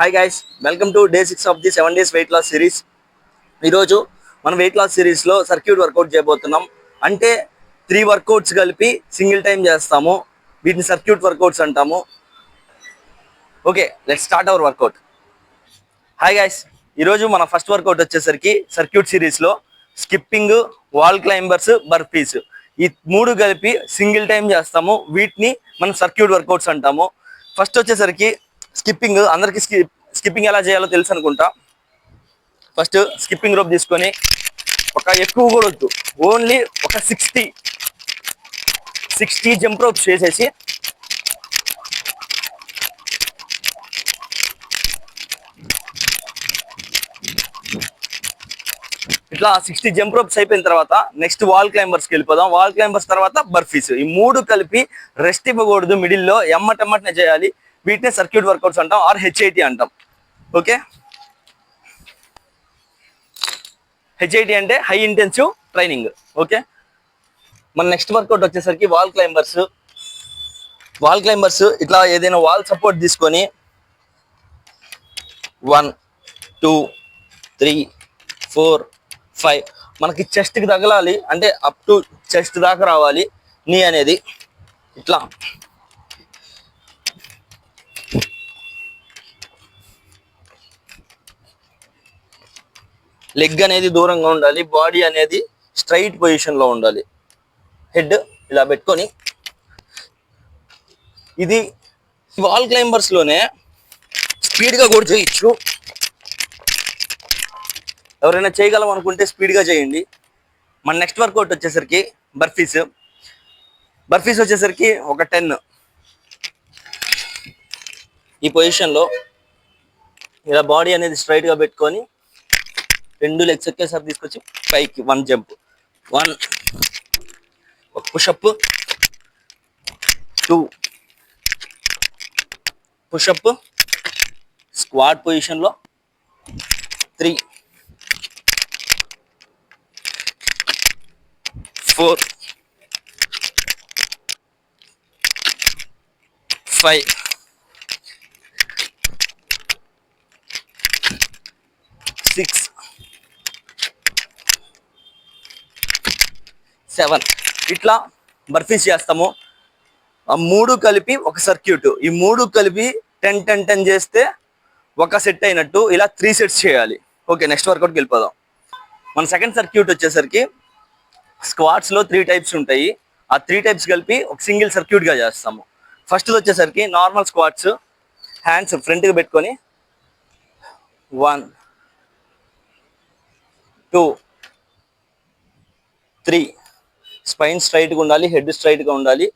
Hi guys, welcome to day 6 of the 7 days weight loss series. ఈరోజు మనం weight loss సిరీస్లో circuit workout చేయబోతున్నాం. అంటే 3 వర్కౌట్స్ కలిపి సింగిల్ టైం చేస్తాము. వీటిని సర్క్యూట్ వర్కౌట్స్ అంటాము. Okay, let's start our workout. Hi guys, ఈరోజు మన ఫస్ట్ వర్కౌట్ వచ్చేసరికి సర్క్యూట్ సిరీస్లో స్కిప్పింగ్, వాల్ క్లైంబర్స్, బర్పీస్ ఈ 3 కలిపి సింగిల్ టైం చేస్తాము. వీటిని మనం సర్క్యూట్ వర్కౌట్స్ అంటాము. ఫస్ట్ వచ్చేసరికి స్కిప్పింగ్. అందరికి స్కిప్పింగ్ ఎలా చేయాలో తెలుసు అనుకుంటా. ఫస్ట్ స్కిప్పింగ్ రోప్ తీసుకొని ఎక్కువ కూడా వద్దు, ఓన్లీ ఒక 60 జంప్ రోప్స్ చేసేసి ఇట్లా 60 జంప్ రోప్స్ అయిపోయిన తర్వాత నెక్స్ట్ వాల్ క్లైంబర్స్కి వెళ్ళిపోదాం. వాల్ క్లైంబర్స్ తర్వాత బర్ఫీస్. ఈ 3 కలిపి రెస్ట్ ఇవ్వకూడదు, మిడిల్లో ఎమ్మటెమ్మటనే చేయాలి. వీటినే సర్క్యూట్ వర్కౌట్స్ అంటాం, ఆర్ హెచ్ఐటి అంటాం. ఓకే, హెచ్ఐటి అంటే హై ఇంటెన్సివ్ ట్రైనింగ్. ఓకే, మన నెక్స్ట్ వర్కౌట్ వచ్చేసరికి వాల్ క్లైంబర్స్. వాల్ క్లైంబర్స్ ఇట్లా ఏదైనా వాల్ సపోర్ట్ తీసుకొని 1 2 3 4 5 మనకి చెస్ట్కి తగలాలి, అంటే అప్ టు చెస్ట్ దాకా రావాలి నీ అనేది. ఇట్లా లెగ్ అనేది దూరంగా ఉండాలి, బాడీ అనేది స్ట్రైట్ పొజిషన్లో ఉండాలి. హెడ్ ఇలా పెట్టుకొని, ఇది వాల్ క్లైంబర్స్లోనే స్పీడ్గా కూడా చేయొచ్చు. ఎవరైనా చేయగలం అనుకుంటే స్పీడ్గా చేయండి. మన నెక్స్ట్ వర్కౌట్ వచ్చేసరికి బర్ఫీస్. బర్ఫీస్ వచ్చేసరికి ఒక 10 ఈ పొజిషన్లో ఇలా బాడీ అనేది స్ట్రైట్గా పెట్టుకొని 2 లెగ్స్ ఒకేసారి తీసుకొచ్చి పైకి 1 జంప్, 1 ఒక పుషప్, 2 పుషప్, స్క్వాట్ పొజిషన్లో 3 4 5 6 7 ఇట్లా బర్ఫీస్ చేస్తాము. ఆ 3 కలిపి ఒక సర్క్యూట్. ఈ 3 కలిపి 10 చేస్తే ఒక సెట్ అయినట్టు. ఇలా 3 సెట్స్ చేయాలి. ఓకే, నెక్స్ట్ వర్కౌట్కి వెళ్ళిపోదాం. మన సెకండ్ సర్క్యూట్ వచ్చేసరికి స్క్వాట్స్లో 3 టైప్స్ ఉంటాయి. ఆ 3 టైప్స్ కలిపి ఒక సింగిల్ సర్క్యూట్గా చేస్తాము. ఫస్ట్ వచ్చేసరికి నార్మల్ స్క్వాట్స్. హ్యాండ్స్ ఫ్రంట్కి పెట్టుకొని 1 2 3 స్పైన్ స్ట్రైట్గా ఉండాలి, హెడ్ స్ట్రైట్గా ఉండాలి.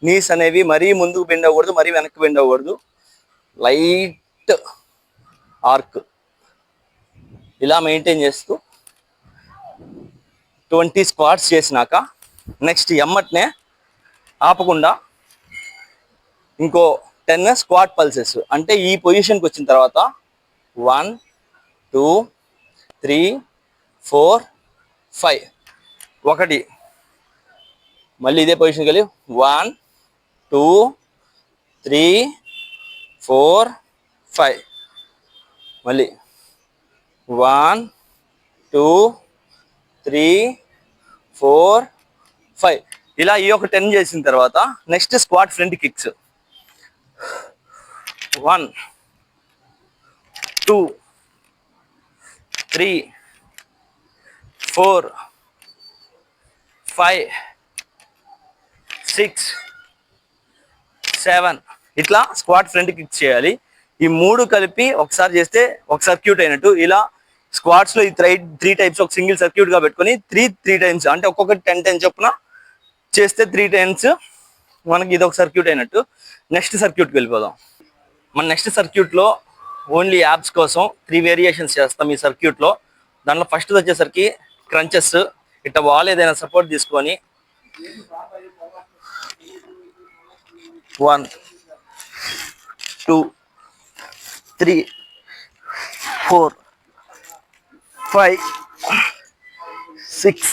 నీస్ అనేవి మరీ ముందుకు బెండ్ అవ్వకూడదు, మరీ వెనక్కి బెండ్ అవ్వకూడదు. లైట్ ఆర్క్ ఇలా మెయింటైన్ చేస్తూ 20 స్క్వాట్స్ చేసినాక నెక్స్ట్ ఎమ్మట్నే ఆపకుండా ఇంకో 10 స్క్వాట్ పల్సెస్. అంటే ఈ పొజిషన్కి వచ్చిన తర్వాత 1 2 3 4 5 ఒకటి, మళ్ళీ ఇదే పొజిషన్కి వెళ్ళి 1 2 3 4 5 మళ్ళీ 1 2 3 4 5 ఇలా ఈ ఒక 10 చేసిన తర్వాత నెక్స్ట్ స్క్వాట్ ఫ్రంట్ కిక్స్ 1 2 3 4 5 6 7 ఇట్లా స్క్వాట్ ఫ్రంట్ కిక్ చేయాలి. ఈ 3 కలిపి ఒకసారి చేస్తే ఒక సర్క్యూట్ అయినట్టు. ఇలా స్క్వాట్స్లో ఈ 3 టైప్స్ ఒక సింగిల్ సర్క్యూట్గా పెట్టుకొని 3 టైమ్స్, అంటే ఒక్కొక్కటి 10 చొప్పున చేస్తే 3 టైమ్స్ మనకి ఇది ఒక సర్క్యూట్ అయినట్టు. నెక్స్ట్ సర్క్యూట్కి వెళ్ళిపోదాం. మన నెక్స్ట్ సర్క్యూట్లో ఓన్లీ యాబ్స్ కోసం 3 వేరియేషన్స్ చేస్తాం ఈ సర్క్యూట్లో. దాంట్లో ఫస్ట్ వచ్చేసరికి క్రంచెస్. ఇట్లా వాల్ ఏదైనా సపోర్ట్ తీసుకొని 1 2 3 4 5 6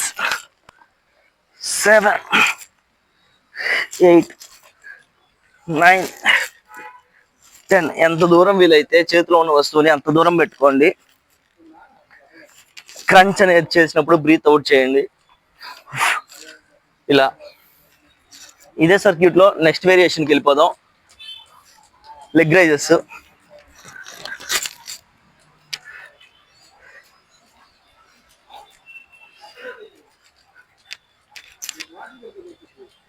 7 8 9 10 ఎంత దూరం వీలైతే చేతిలో ఉన్న వస్తువుని అంత దూరం పెట్టుకోండి. క్రంచ్ అనేది చేసినప్పుడు బ్రీత్ అవుట్ చేయండి. ఇలా ఇదే సర్క్యూట్ లో నెక్స్ట్ వేరియేషన్కి వెళ్ళిపోదాం. Leg rises.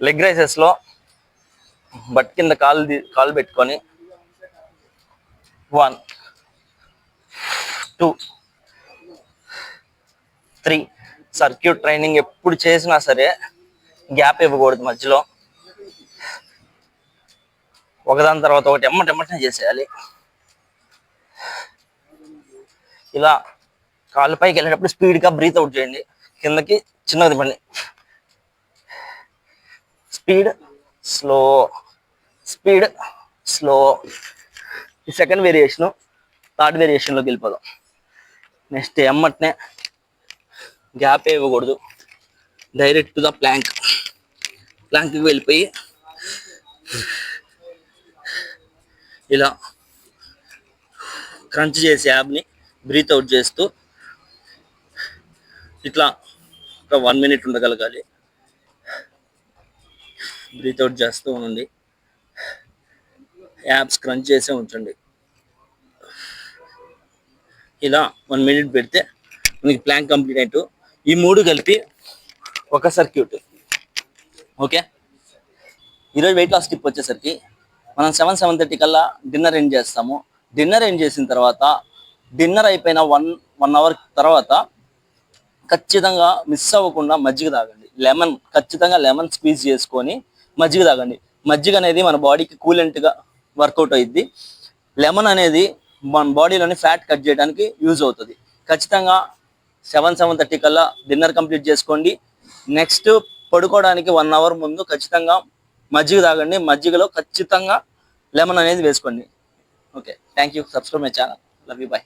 లెగ్ రైజెస్ లో బట్ కింద కాలు పెట్టుకొని 1 2 3. సర్క్యూట్ ట్రైనింగ్ ఎప్పుడు చేసినా సరే గ్యాప్ ఇవ్వకూడదు. మధ్యలో ఒకదాని తర్వాత ఒకటి ఎమ్మటెమ్మటనే చేసేయాలి. ఇలా కాళ్ళు పైకి వెళ్ళేటప్పుడు స్పీడ్గా బ్రీత్ అవుట్ చేయండి. కిందకి చిన్నగా తిప్పండి. Speed slow, speed slow. ఈ సెకండ్ వేరియేషను. థర్డ్ వేరియేషన్లోకి వెళ్ళిపోదాం. నెక్స్ట్ ఎమ్మటనే గ్యాప్ ఇవ్వకూడదు. డైరెక్ట్ టు ద ప్లాంక్కి వెళ్ళిపోయి ఇలా క్రంచ్ చేసి యాబ్ని బ్రీత్ అవుట్ చేస్తూ ఇట్లా ఒక 1 minute ఉండగలగాలి. బ్రీత్ అవుట్ చేస్తూ ఉండండి. యాబ్స్ క్రంచ్ చేసే ఉంచండి. ఇలా 1 minute పెడితే మనకి ప్లాంక్ కంప్లీట్ అయినట్టు. ఈ 3 కలిపి ఒక సర్క్యూట్. ఓకే, ఈరోజు వెయిట్ లాస్ టిప్ వచ్చేసరికి మనం 7-7:30 కల్లా డిన్నర్ ఎండ్ చేస్తాము. డిన్నర్ ఎండ్ చేసిన తర్వాత డిన్నర్ అయిపోయిన 1 hour తర్వాత ఖచ్చితంగా మిస్ అవ్వకుండా మజ్జిగ తాగండి. ఖచ్చితంగా లెమన్ స్క్వీజ్ చేసుకొని మజ్జిగ తాగండి. మజ్జిగ అనేది మన బాడీకి కూలెంట్గా వర్కౌట్ అయ్యిద్ది. లెమన్ అనేది మన బాడీలోని ఫ్యాట్ కట్ చేయడానికి యూజ్ అవుతుంది. ఖచ్చితంగా 7-7:30 కల్లా డిన్నర్ కంప్లీట్ చేసుకోండి. నెక్స్ట్ పడుకోవడానికి 1 hour ముందు ఖచ్చితంగా మజ్జిగ తాగండి. మజ్జిగలో ఖచ్చితంగా లెమన్ అనేది వేసుకోండి. Okay, thank you. Subscribe my channel. Love you. By.